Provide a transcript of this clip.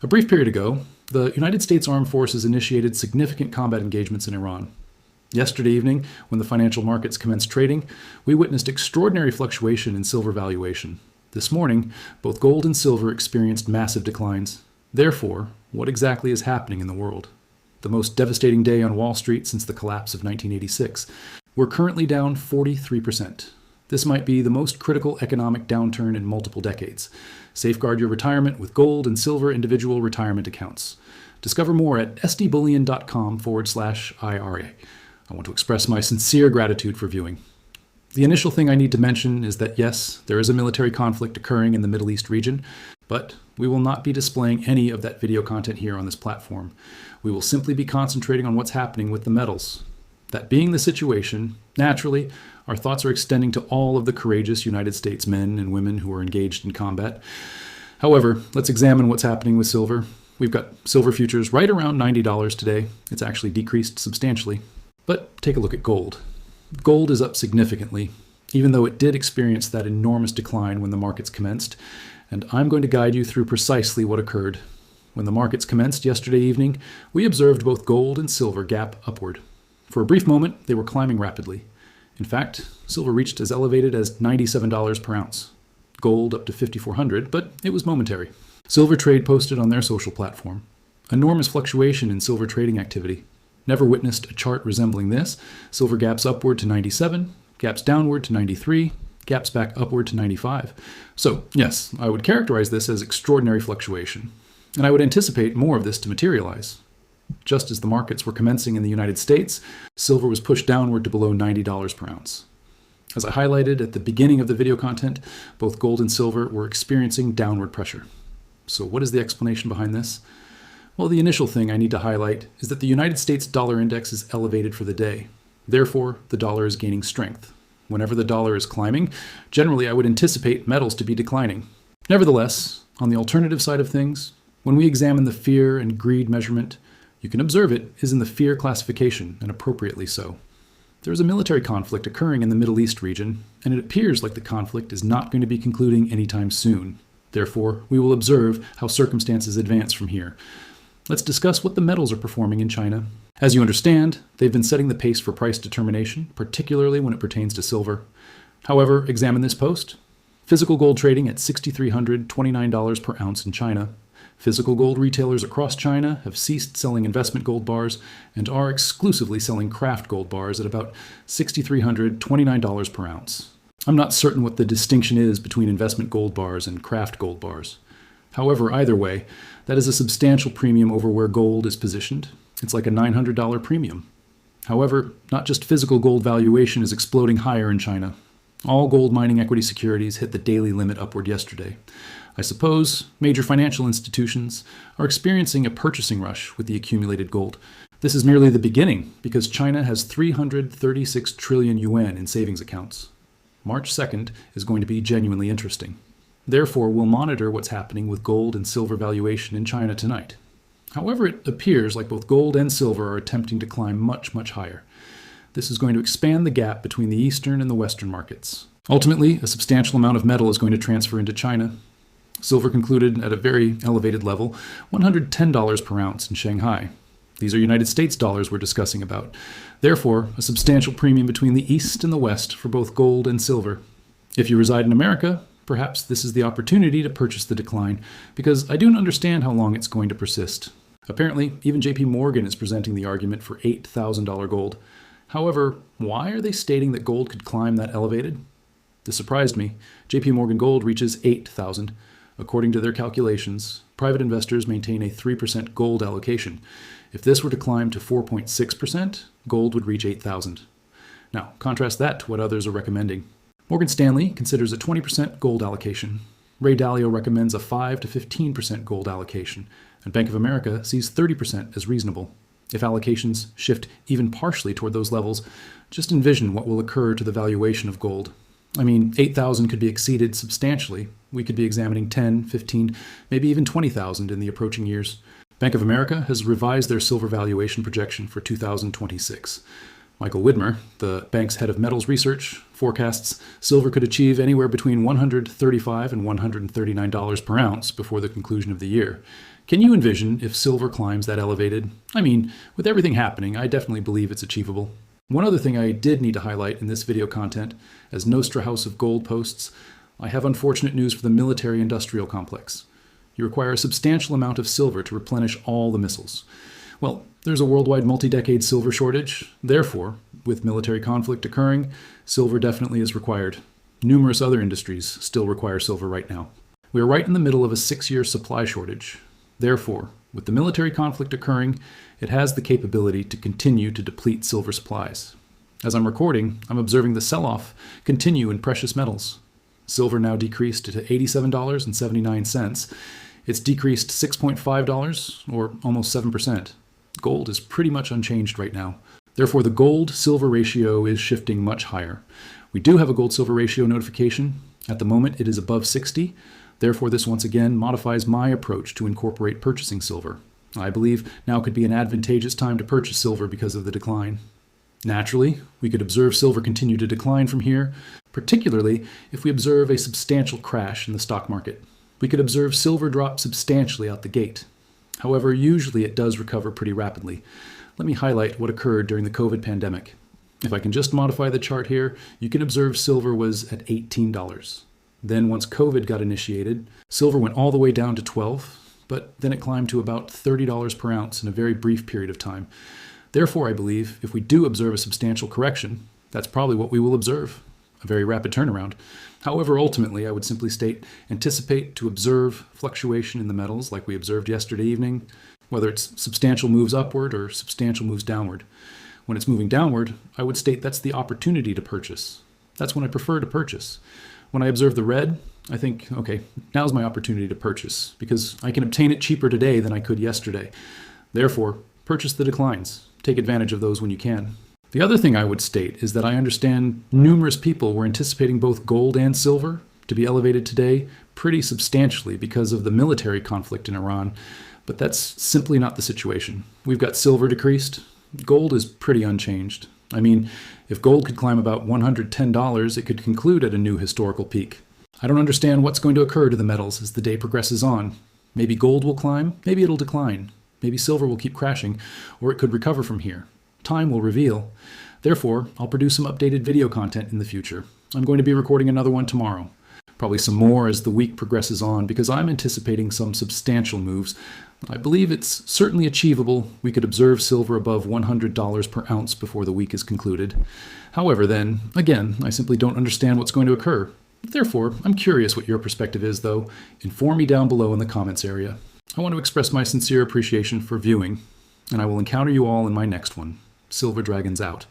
A brief period ago, the United States Armed Forces initiated significant combat engagements in Iran. Yesterday evening, when the financial markets commenced trading, we witnessed extraordinary fluctuation in silver valuation. This morning, both gold and silver experienced massive declines. Therefore, what exactly is happening in the world? The most devastating day on Wall Street since the collapse of 1986. We're currently down 43%. This might be the most critical economic downturn in multiple decades. Safeguard your retirement with gold and silver individual retirement accounts. Discover more at sdbullion.com/IRA. I want to express my sincere gratitude for viewing. The initial thing I need to mention is that yes, there is a military conflict occurring in the Middle East region, but we will not be displaying any of that video content here on this platform. We will simply be concentrating on what's happening with the metals. That being the situation, naturally, our thoughts are extending to all of the courageous United States men and women who are engaged in combat. However, let's examine what's happening with silver. We've got silver futures right around $90 today. It's actually decreased substantially. But take a look at gold. Gold is up significantly, even though it did experience that enormous decline when the markets commenced, and I'm going to guide you through precisely what occurred. When the markets commenced yesterday evening, we observed both gold and silver gap upward. For a brief moment, they were climbing rapidly. In fact, silver reached as elevated as $97 per ounce. Gold up to $5,400, but it was momentary. Silver Trade posted on their social platform. Enormous fluctuation in silver trading activity. Never witnessed a chart resembling this. Silver gaps upward to 97, gaps downward to 93, gaps back upward to 95. So, yes, I would characterize this as extraordinary fluctuation. And I would anticipate more of this to materialize. Just as the markets were commencing in the United States, silver was pushed downward to below $90 per ounce. As I highlighted at the beginning of the video content, both gold and silver were experiencing downward pressure. So what is the explanation behind this? Well, the initial thing I need to highlight is that the United States dollar index is elevated for the day. Therefore, the dollar is gaining strength. Whenever the dollar is climbing, generally I would anticipate metals to be declining. Nevertheless, on the alternative side of things, when we examine the fear and greed measurement, you can observe it is in the fear classification, and appropriately so. There is a military conflict occurring in the Middle East region, and it appears like the conflict is not going to be concluding anytime soon. Therefore, we will observe how circumstances advance from here. Let's discuss what the metals are performing in China. As you understand, they've been setting the pace for price determination, particularly when it pertains to silver. However, examine this post. Physical gold trading at $6,329 per ounce in China. Physical gold retailers across China have ceased selling investment gold bars and are exclusively selling craft gold bars at about $6,329 per ounce. I'm not certain what the distinction is between investment gold bars and craft gold bars. However, either way, that is a substantial premium over where gold is positioned. It's like a $900 premium. However, not just physical gold valuation is exploding higher in China. All gold mining equity securities hit the daily limit upward yesterday. I suppose major financial institutions are experiencing a purchasing rush with the accumulated gold. This is merely the beginning because China has 336 trillion yuan in savings accounts. March 2nd is going to be genuinely interesting. Therefore, we'll monitor what's happening with gold and silver valuation in China tonight. However, it appears like both gold and silver are attempting to climb much, much higher. This is going to expand the gap between the Eastern and the Western markets. Ultimately, a substantial amount of metal is going to transfer into China. Silver concluded at a very elevated level, $110 per ounce in Shanghai. These are United States dollars we're discussing about. Therefore, a substantial premium between the East and the West for both gold and silver. If you reside in America, perhaps this is the opportunity to purchase the decline, because I don't understand how long it's going to persist. Apparently, even JP Morgan is presenting the argument for $8,000 gold. However, why are they stating that gold could climb that elevated? This surprised me. JP Morgan Gold reaches $8,000. According to their calculations, private investors maintain a 3% gold allocation. If this were to climb to 4.6%, gold would reach $8,000. Now, contrast that to what others are recommending. Morgan Stanley considers a 20% gold allocation. Ray Dalio recommends a 5 to 15% gold allocation, and Bank of America sees 30% as reasonable. If allocations shift even partially toward those levels, just envision what will occur to the valuation of gold. I mean, 8,000 could be exceeded substantially. We could be examining 10, 15, maybe even 20,000 in the approaching years. Bank of America has revised their silver valuation projection for 2026. Michael Widmer, the bank's head of metals research, forecasts silver could achieve anywhere between $135 and $139 per ounce before the conclusion of the year. Can you envision if silver climbs that elevated? I mean, with everything happening, I definitely believe it's achievable. One other thing I did need to highlight in this video content, as Nostra House of Gold posts, I have unfortunate news for the military-industrial complex. You require a substantial amount of silver to replenish all the missiles. Well, there's a worldwide multi-decade silver shortage. Therefore, with military conflict occurring, silver definitely is required. Numerous other industries still require silver right now. We are right in the middle of a 6-year supply shortage. Therefore, with the military conflict occurring, it has the capability to continue to deplete silver supplies. As I'm recording, I'm observing the sell-off continue in precious metals. Silver now decreased to $87.79. It's decreased $6.5, or almost 7%. Gold is pretty much unchanged right now. Therefore, the gold-silver ratio is shifting much higher. We do have a gold-silver ratio notification. At the moment, it is above 60. Therefore, this once again modifies my approach to incorporate purchasing silver. I believe now could be an advantageous time to purchase silver because of the decline. Naturally, we could observe silver continue to decline from here, particularly if we observe a substantial crash in the stock market. We could observe silver drop substantially out the gate. However, usually it does recover pretty rapidly. Let me highlight what occurred during the COVID pandemic. If I can just modify the chart here, you can observe silver was at $18. Then once COVID got initiated, silver went all the way down to $12, but then it climbed to about $30 per ounce in a very brief period of time. Therefore, I believe if we do observe a substantial correction, that's probably what we will observe, a very rapid turnaround. However, ultimately, I would simply state, anticipate to observe fluctuation in the metals like we observed yesterday evening, whether it's substantial moves upward or substantial moves downward. When it's moving downward, I would state that's the opportunity to purchase. That's when I prefer to purchase. When I observe the red, I think, okay, now's my opportunity to purchase because I can obtain it cheaper today than I could yesterday. Therefore, purchase the declines. Take advantage of those when you can. The other thing I would state is that I understand numerous people were anticipating both gold and silver to be elevated today pretty substantially because of the military conflict in Iran, but that's simply not the situation. We've got silver decreased. Gold is pretty unchanged. I mean, if gold could climb about $110, it could conclude at a new historical peak. I don't understand what's going to occur to the metals as the day progresses on. Maybe gold will climb, maybe it'll decline. Maybe silver will keep crashing, or it could recover from here. Time will reveal. Therefore, I'll produce some updated video content in the future. I'm going to be recording another one tomorrow. Probably some more as the week progresses on because I'm anticipating some substantial moves. I believe it's certainly achievable we could observe silver above $100 per ounce before the week is concluded. However, then, again, I simply don't understand what's going to occur. Therefore, I'm curious what your perspective is, though. Inform me down below in the comments area. I want to express my sincere appreciation for viewing, and I will encounter you all in my next one. Silver Dragons out.